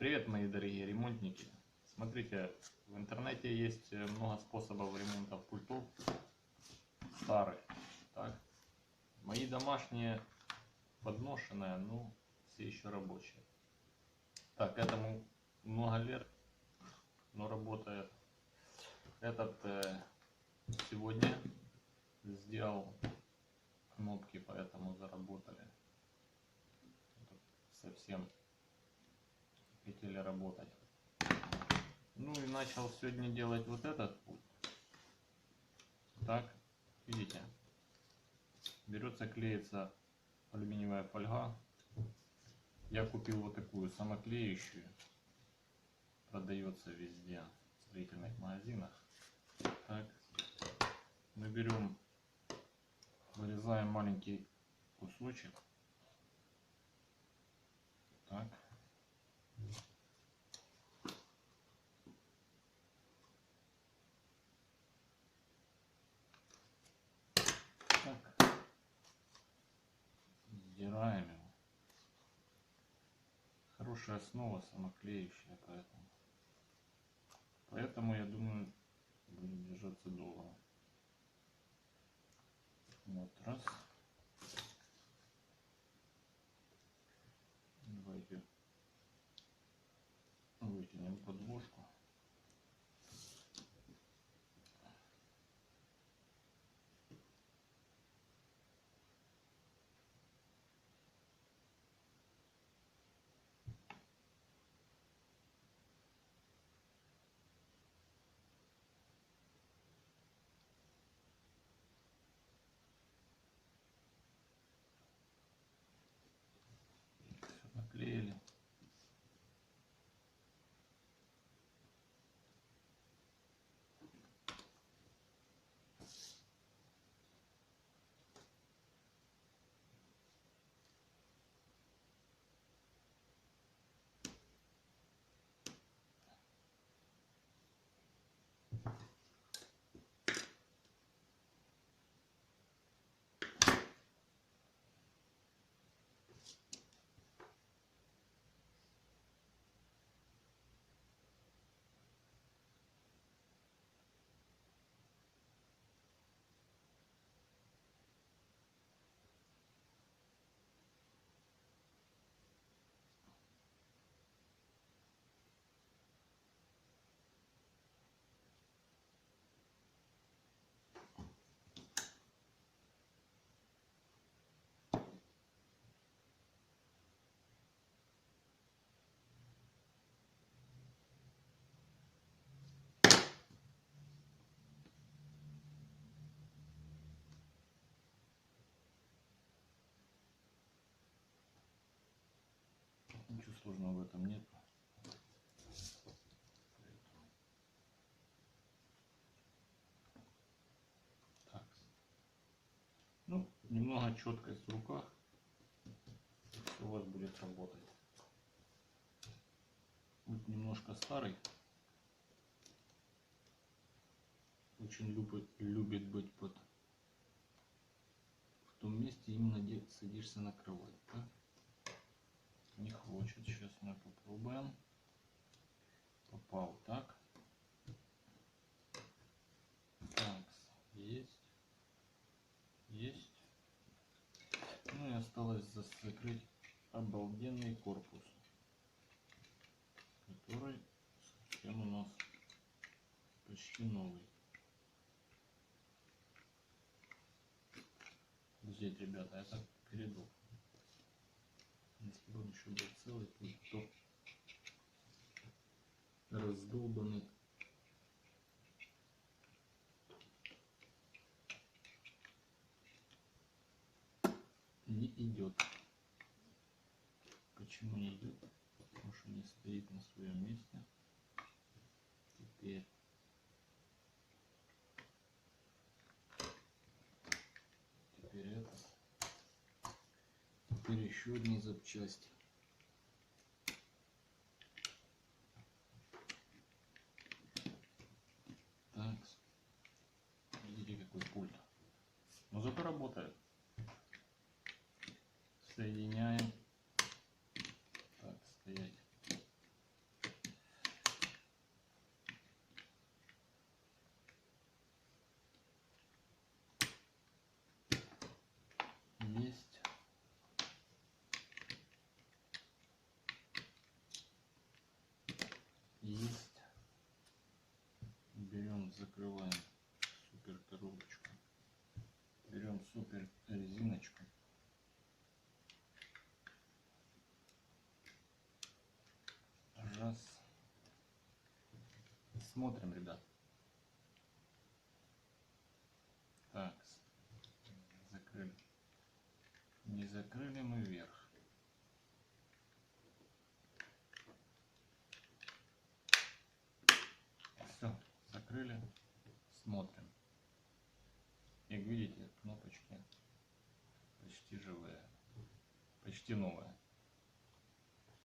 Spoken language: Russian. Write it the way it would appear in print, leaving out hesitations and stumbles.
Привет, мои дорогие ремонтники! Смотрите, в интернете есть много способов ремонта пультов старых. Так? Мои домашние подношенные, но все еще рабочие. Так, этому много лет, но работает. Этот сегодня сделал кнопки, поэтому заработали. Совсем хотели работать. Ну и начал сегодня делать вот этот пульт. Так, видите, берется, клеится алюминиевая фольга. Я купил вот такую самоклеющую, продается везде в строительных магазинах. Так, мы берем, вырезаем маленький кусочек. Так. Так. Сдираем его. Хорошая основа, самоклеющая, поэтому я думаю, будет держаться долго. Вот раз. Давайте вытянем подложку. Все наклеили. Ничего сложного в этом нет. Так. Ну, немного четкость в руках, у вас будет работать. Вот немножко старый. Очень любит быть в том месте, именно где садишься на кровать. Так? Не хочет. Сейчас мы попробуем. Попал. Так. Так. Есть. Есть. Ну и осталось закрыть обалденный корпус, который совсем у нас почти новый. Здесь, ребята, это передок. Если бы он еще был целый, то раздолбанный. Не идет. Почему не идет? Потому что не стоит на своем месте. Теперь это. Теперь еще одни запчасти. Так. Видите, какой пульт. Но зато работает. Соединяем. Так, стоять. Есть. Берем, закрываем супер коробочку. Берем супер резиночку. Раз. Смотрим, ребят. Так, закрыли. Не закрыли мы вверх. Все, закрыли. Смотрим. Как видите, кнопочки почти живые. Почти новые.